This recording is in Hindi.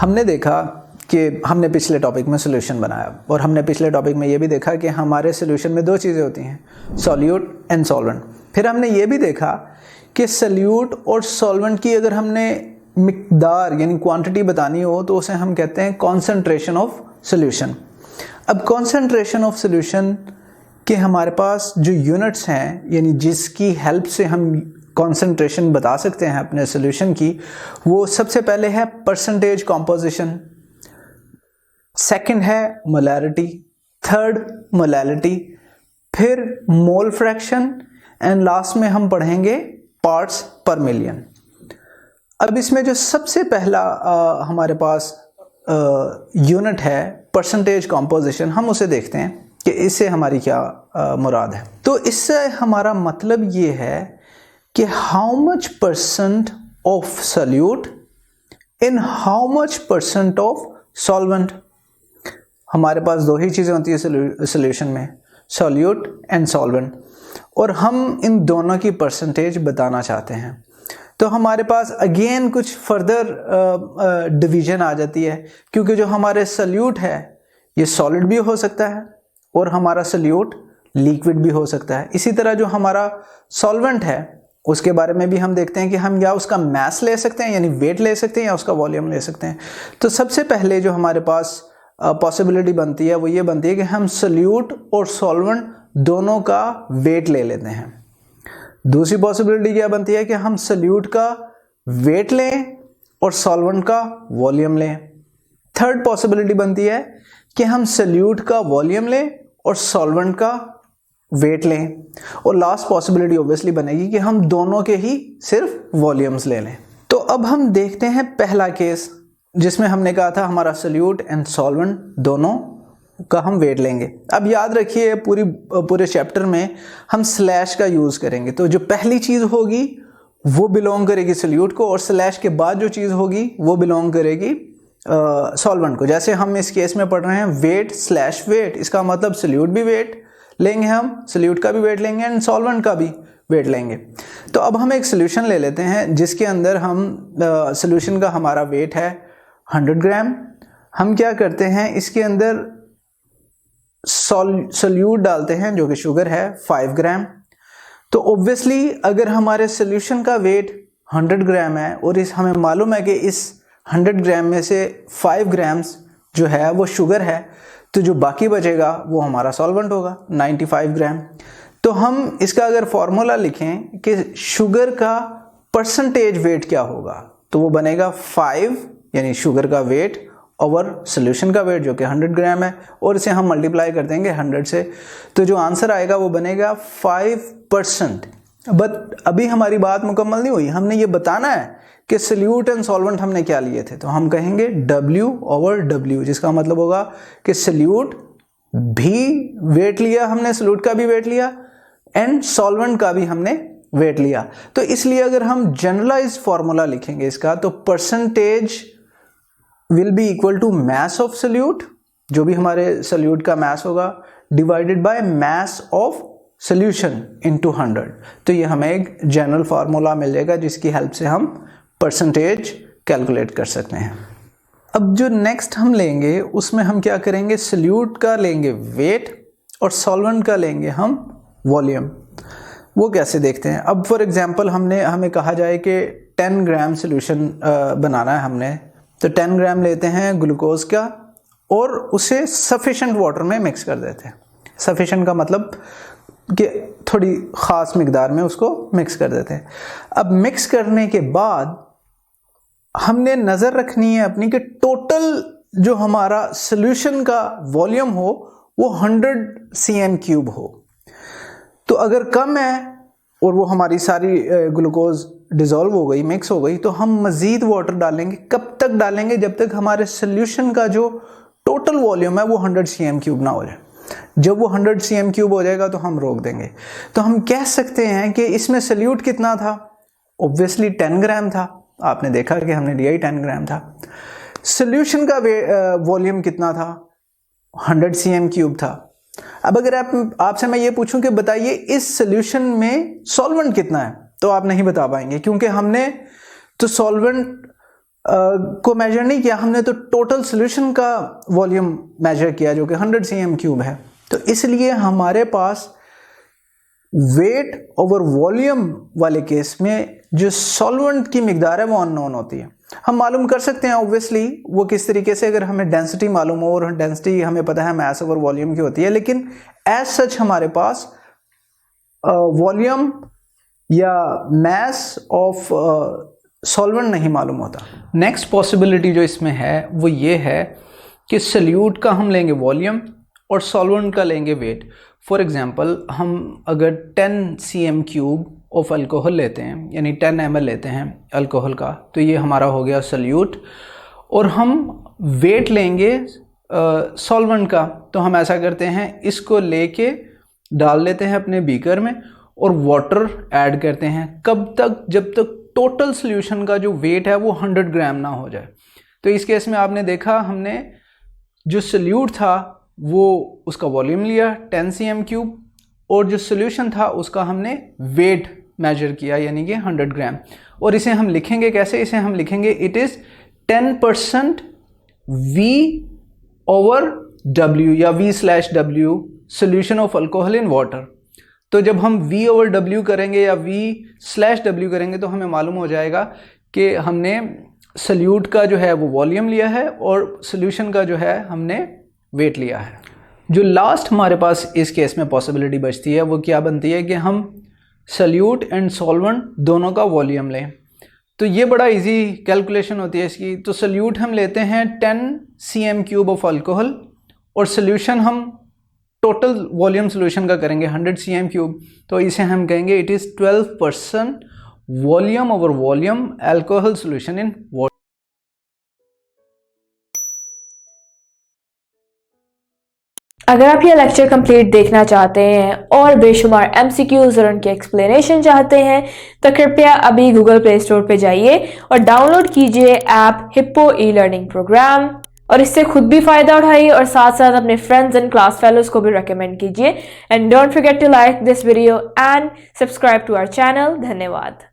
हमने देखा कि हमने पिछले टॉपिक में सोल्यूशन बनाया और हमने पिछले टॉपिक में ये भी देखा कि हमारे सोल्यूशन में दो चीज़ें होती हैं, सॉल्यूट एंड सॉल्वेंट। फिर हमने ये भी देखा कि सॉल्यूट और सॉल्वेंट की अगर हमने मिकदार यानी क्वांटिटी बतानी हो तो उसे हम कहते हैं कॉन्सेंट्रेशन ऑफ सोल्यूशन। अब कॉन्सेंट्रेशन ऑफ सोल्यूशन के हमारे पास जो यूनिट्स हैं यानी जिसकी हेल्प से हम कॉन्सेंट्रेशन बता सकते हैं अपने सोल्यूशन की, वो सबसे पहले है परसेंटेज कॉम्पोजिशन, सेकंड है मोलैरिटी, थर्ड मोलैलिटी, फिर मोल फ्रैक्शन एंड लास्ट में हम पढ़ेंगे पार्ट्स पर मिलियन। अब इसमें जो सबसे पहला हमारे पास यूनिट है परसेंटेज कॉम्पोजिशन, हम उसे देखते हैं कि इससे हमारी क्या मुराद है। तो इससे हमारा मतलब ये है कि how much percent of solute in how much percent of solvent. हमारे पास दो ही चीज़ें होती है सॉल्यूशन में, सॉल्यूट एंड सॉल्वेंट, और हम इन दोनों की परसेंटेज बताना चाहते हैं। तो हमारे पास अगेन कुछ फर्दर डिवीजन आ जाती है, क्योंकि जो हमारे सॉल्यूट है ये सॉलिड भी हो सकता है और हमारा सॉल्यूट लिक्विड भी हो सकता है। इसी तरह जो हमारा सॉल्वेंट है उसके बारे में भी हम देखते हैं कि हम या उसका मास ले सकते हैं यानी वेट ले सकते हैं या उसका वॉल्यूम ले सकते हैं। तो सबसे पहले जो हमारे पास पॉसिबिलिटी बनती है वो ये बनती है कि हम सॉल्यूट और सॉल्वेंट दोनों का वेट ले लेते हैं। दूसरी पॉसिबिलिटी क्या बनती है कि हम सॉल्यूट का वेट लें और सॉल्वेंट का वॉल्यूम लें। थर्ड पॉसिबिलिटी बनती है कि हम सॉल्यूट का वॉल्यूम लें और सॉल्वेंट का वेट लें, और लास्ट पॉसिबिलिटी ऑब्वियसली बनेगी कि हम दोनों के ही सिर्फ वॉल्यूम्स ले लें। तो अब हम देखते हैं पहला केस जिसमें हमने कहा था हमारा सॉल्यूट एंड सॉल्वेंट दोनों का हम वेट लेंगे। अब याद रखिए पूरे चैप्टर में हम स्लैश का यूज़ करेंगे, तो जो पहली चीज़ होगी वो बिलोंग करेगी सॉल्यूट को और स्लैश के बाद जो चीज़ होगी वो बिलोंग करेगी सॉल्वेंट को। जैसे हम इस केस में पढ़ रहे हैं वेट स्लैश वेट, इसका मतलब सॉल्यूट भी वेट लेंगे, हम सॉल्यूट का भी वेट लेंगे एंड सॉल्वेंट का भी वेट लेंगे। तो अब हम एक सोल्यूशन ले लेते हैं जिसके अंदर हम सोल्यूशन का हमारा वेट है 100 ग्राम। हम क्या करते हैं, इसके अंदर सॉल्यूट डालते हैं जो कि शुगर है 5 ग्राम। तो ऑब्वियसली अगर हमारे सोल्यूशन का वेट 100 ग्राम है और हमें मालूम है कि इस 100 ग्राम में से 5 ग्राम्स जो है वो शुगर है, तो जो बाकी बचेगा वो हमारा सॉल्वेंट होगा 95 ग्राम। तो हम इसका अगर फॉर्मूला लिखें कि शुगर का परसेंटेज वेट क्या होगा, तो वो बनेगा 5 यानी शुगर का वेट ओवर सोल्यूशन का वेट जो कि 100 ग्राम है, और इसे हम मल्टीप्लाई कर देंगे 100 से, तो जो आंसर आएगा वो बनेगा 5%। बट अभी हमारी बात मुकम्मल नहीं हुई, हमने ये बताना है कि सॉल्यूट एंड सॉल्वेंट हमने क्या लिए थे। तो हम कहेंगे W/W, जिसका मतलब होगा कि सॉल्यूट भी वेट लिया हमने, सॉल्यूट का भी वेट लिया एंड सॉल्वेंट का भी हमने वेट लिया। तो इसलिए अगर हम जनरलाइज फॉर्मूला लिखेंगे इसका, तो percentage will be equal to mass of solute, जो भी हमारे सॉल्यूट का मास होगा, divided by mass of solution into 100। तो ये हमें एक जनरल फार्मूला मिल जाएगा जिसकी हेल्प से हम परसेंटेज कैलकुलेट कर सकते हैं। अब जो नेक्स्ट हम लेंगे उसमें हम क्या करेंगे, सॉल्यूट का लेंगे वेट और सॉल्वेंट का लेंगे हम वॉल्यूम। वो कैसे देखते हैं। अब फॉर एग्जांपल हमें कहा जाए कि 10 ग्राम सॉल्यूशन बनाना है हमने, तो 10 ग्राम लेते हैं ग्लूकोज का और उसे सफिशेंट वाटर में मिक्स कर देते हैं। सफिशेंट का मतलब कि थोड़ी ख़ास मिकदार में उसको मिक्स कर देते हैं। अब मिक्स करने के बाद हमने नज़र रखनी है अपनी कि टोटल जो हमारा सॉल्यूशन का वॉल्यूम हो वो 100 cm³ हो। तो अगर कम है और वो हमारी सारी ग्लूकोज डिज़ोल्व हो गई, मिक्स हो गई, तो हम मज़ीद वाटर डालेंगे। कब तक डालेंगे, जब तक हमारे सॉल्यूशन का जो टोटल वॉल्यूम है वो 100 cm³ ना हो जाए। जब वो 100 cm³ हो जाएगा तो हम रोक देंगे। तो हम कह सकते हैं कि इसमें सॉल्यूट कितना था, ऑब्वियसली 10 ग्राम था। आपने देखा कि हमने लिया ही 10 ग्राम था। सॉल्यूशन का वॉल्यूम कितना था, 100 cm³ था। अब अगर आपसे मैं ये पूछूं कि बताइए इस सॉल्यूशन में सॉल्वेंट कितना है, तो आप नहीं बता पाएंगे, क्योंकि हमने तो सॉल्वेंट को मेजर नहीं किया, हमने तो टोटल सोल्यूशन का वॉल्यूम मेजर किया जो कि 100 cm³ है। तो इसलिए हमारे पास वेट ओवर वॉल्यूम वाले केस में जो सॉल्वेंट की मिकदार है वो अननोन होती है। हम मालूम कर सकते हैं ऑब्वियसली वो किस तरीके से, अगर हमें डेंसिटी मालूम हो, और डेंसिटी हमें पता है मास ओवर वॉल्यूम की होती है, लेकिन एज सच हमारे पास वॉल्यूम या मास ऑफ सॉल्वेंट नहीं मालूम होता। नेक्स्ट पॉसिबिलिटी जो इसमें है वो ये है कि सल्यूट का हम लेंगे वॉल्यूम और सॉल्वेंट का लेंगे वेट। फॉर एग्जांपल हम अगर 10 cm³ ऑफ अल्कोहल लेते हैं, यानी 10 ml लेते हैं अल्कोहल का, तो ये हमारा हो गया सल्यूट। और हम वेट लेंगे सॉल्वेंट का, तो हम ऐसा करते हैं, इसको लेके डाल लेते हैं अपने बीकर में और वाटर ऐड करते हैं। कब तक? जब तक टोटल सोल्यूशन का जो वेट है वो 100 ग्राम ना हो जाए। तो इस केस में आपने देखा, हमने जो सल्यूट था वो उसका वॉल्यूम लिया 10 cm³ और जो सोल्यूशन था उसका हमने वेट मेजर किया यानी कि 100 ग्राम। और इसे हम लिखेंगे कैसे? इसे हम लिखेंगे इट इज़ 10% V/W या V/W solution of alcohol in water. तो जब हम V/W करेंगे या V/W करेंगे तो हमें मालूम हो जाएगा कि हमने सल्यूट का जो है वो वॉल्यूम लिया है और सोल्यूशन का जो है हमने वेट लिया है। जो लास्ट हमारे पास इस केस में पॉसिबिलिटी बचती है वो क्या बनती है कि हम सल्यूट एंड सॉल्वेंट दोनों का वॉल्यूम लें। तो ये बड़ा इजी कैलकुलेशन होती है इसकी। तो सल्यूट हम लेते हैं 10 cm³ ऑफ अल्कोहल और सोल्यूशन हम टोटल वॉल्यूम सोल्यूशन का करेंगे 100 cm³। तो इसे हम कहेंगे it is 12% volume over volume alcohol solution in water. अगर आप ये लेक्चर कंप्लीट देखना चाहते हैं और बेशुमार MCQs और उनके एक्सप्लेनेशन चाहते हैं तो कृपया अभी गूगल प्ले स्टोर पे जाइए और डाउनलोड कीजिए app Hippo e learning program और इससे खुद भी फ़ायदा उठाइए और साथ साथ अपने फ्रेंड्स एंड क्लास फेलोज को भी रेकमेंड कीजिए। And don't forget to like this video and subscribe to our channel. धन्यवाद।